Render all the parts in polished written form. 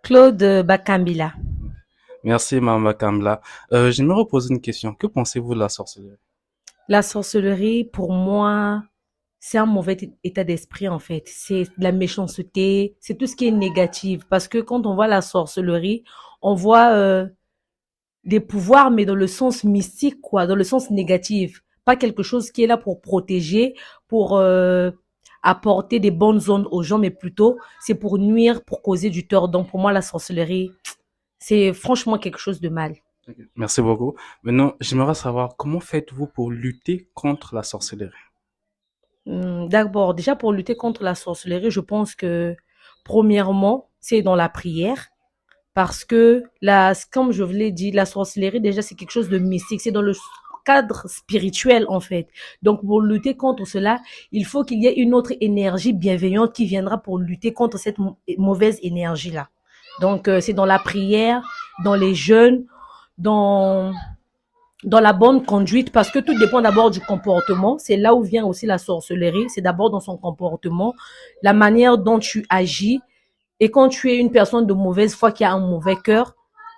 Claude Bakambila. Merci, Mama Kamla. J'aimerais poser une question. Que pensez-vous de la sorcellerie? La sorcellerie, pour moi, c'est un mauvais état d'esprit en fait. C'est de la méchanceté, c'est tout ce qui est négatif. Parce que quand on voit la sorcellerie, on voit des pouvoirs, mais dans le sens mystique, quoi, dans le sens négatif. Pas quelque chose qui est là pour protéger, pour apporter des bonnes ondes aux gens, mais plutôt c'est pour nuire, pour causer du tort. Donc pour moi, la sorcellerie, c'est franchement quelque chose de mal. Ok. Merci beaucoup. Maintenant, j'aimerais savoir comment faites-vous pour lutter contre la sorcellerie? D'abord, déjà pour lutter contre la sorcellerie, je pense que premièrement, c'est dans la prière. Parce que comme je vous l'ai dit, la sorcellerie, déjà, c'est quelque chose de mystique. C'est dans le cadre spirituel, en fait. Donc, pour lutter contre cela, il faut qu'il y ait une autre énergie bienveillante qui viendra pour lutter contre cette mauvaise énergie-là. Donc, c'est dans la prière, dans les jeûnes, dans dans la bonne conduite, parce que tout dépend d'abord du comportement. C'est là où vient aussi la sorcellerie. C'est d'abord dans son comportement, la manière dont tu agis. Et quand tu es une personne de mauvaise foi qui a un mauvais cœur,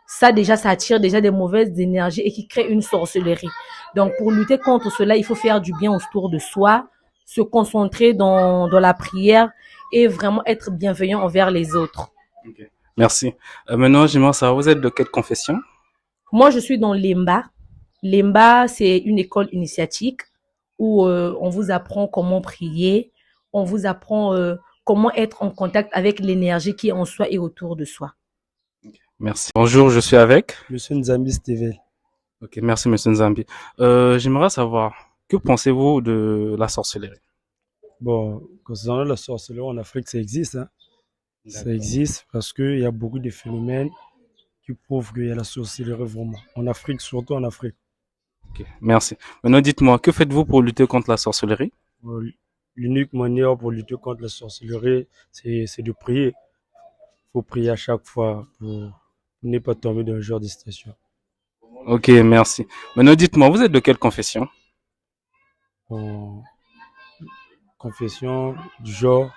ça déjà, ça attire déjà des mauvaises énergies et qui crée une sorcellerie. Donc, pour lutter contre cela, il faut faire du bien autour de soi, se concentrer dans la prière et vraiment être bienveillant envers les autres. Ok. Merci. Maintenant, j'aimerais savoir, vous êtes de quelle confession? Moi, je suis dans l'EMBA. L'EMBA, c'est une école initiatique où on vous apprend comment prier, on vous apprend comment être en contact avec l'énergie qui est en soi et autour de soi. Merci. Bonjour, je suis avec. Monsieur Nzambi Stevel. Ok, merci, Monsieur Nzambi. J'aimerais savoir, que pensez-vous de la sorcellerie? Bon, concernant la sorcellerie en Afrique, ça existe, hein. Ça D'accord. existe parce qu'il y a beaucoup de phénomènes qui prouvent qu'il y a la sorcellerie vraiment. En Afrique, surtout en Afrique. Ok, merci. Maintenant, dites-moi, que faites-vous pour lutter contre la sorcellerie? Euh, L'unique manière pour lutter contre la sorcellerie, c'est de prier. Il faut prier à chaque fois pour ne pas tomber dans ce genre de situation. Ok, merci. Maintenant, dites-moi, vous êtes de quelle confession? En confession du genre,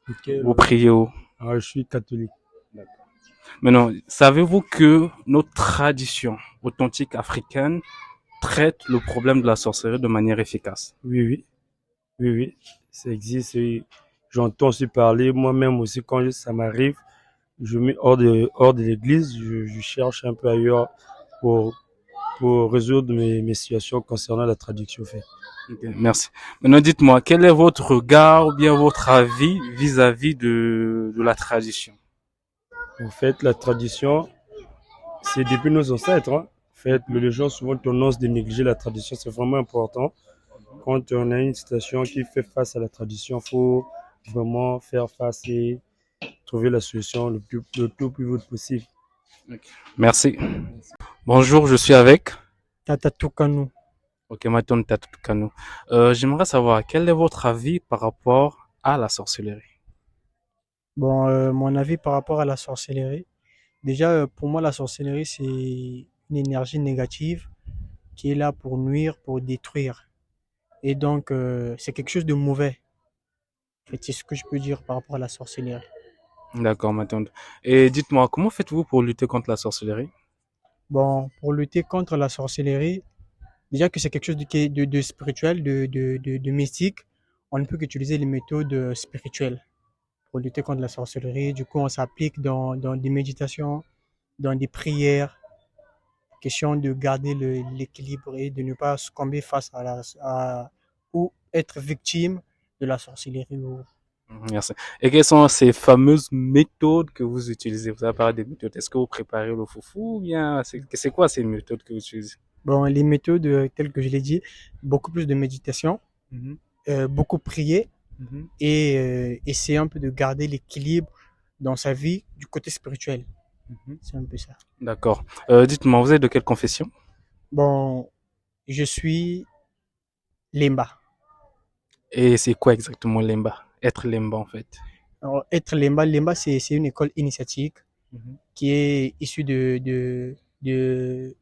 lequel, Vous priez où? je suis catholique. Maintenant, savez-vous que notre tradition authentique africaine traite le problème de la sorcellerie de manière efficace? Oui, oui. Oui, oui, ça existe. Et j'entends aussi parler, moi-même aussi, quand ça m'arrive, je mets hors de l'église, je cherche un peu ailleurs pour, pour résoudre mes situations concernant la traduction faite. Ok, merci. Maintenant, dites-moi, quel est votre regard ou bien votre avis vis-à-vis de la tradition? En fait, la tradition, c'est depuis nos ancêtres, hein. En fait, les gens souvent tendance de négliger la tradition, c'est vraiment important. Quand on a une situation qui fait face à la tradition, il faut vraiment faire face et trouver la solution le tout plus vite possible. Ok, merci. Bonjour, je suis avec. Tata Tukanu. Ok, maintenant, Tatou Kano. J'aimerais savoir quel est votre avis par rapport à la sorcellerie? Bon, mon avis par rapport à la sorcellerie. Déjà, pour moi, la sorcellerie, c'est une énergie négative qui est là pour nuire, pour détruire. Et donc, c'est quelque chose de mauvais. En fait, c'est ce que je peux dire par rapport à la sorcellerie. D'accord, maintenant. Et dites-moi, comment faites-vous pour lutter contre la sorcellerie? Bon, pour lutter contre la sorcellerie, déjà que c'est quelque chose de spirituel, de mystique, on ne peut qu'utiliser les méthodes spirituelles pour lutter contre la sorcellerie. Du coup, on s'applique dans des méditations, dans des prières, question de garder l'équilibre et de ne pas succomber face ou être victime de la sorcellerie. Merci. Et quelles sont ces fameuses méthodes que vous utilisez? Vous avez parlé des méthodes. Est-ce que vous préparez le foufou ou bien c'est quoi ces méthodes que vous utilisez? Bon, les méthodes, telles que je l'ai dit, beaucoup plus de méditation, Mhm, beaucoup prier mhm. et essayer un peu de garder l'équilibre dans sa vie du côté spirituel. Mhm. C'est un peu ça. D'accord. Dites-moi, vous êtes de quelle confession? Bon, je suis Lemba. Et c'est quoi exactement Lemba? Être Lemba en fait. Alors, être Lemba, c'est une école initiatique Mhm, qui est issue de, de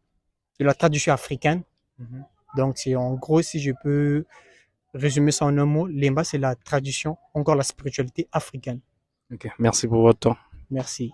la tradition africaine. mhm. Donc, c'est en gros, si je peux résumer ça en un mot, Lemba, c'est la tradition, encore la spiritualité africaine. Ok, merci pour votre temps. Merci.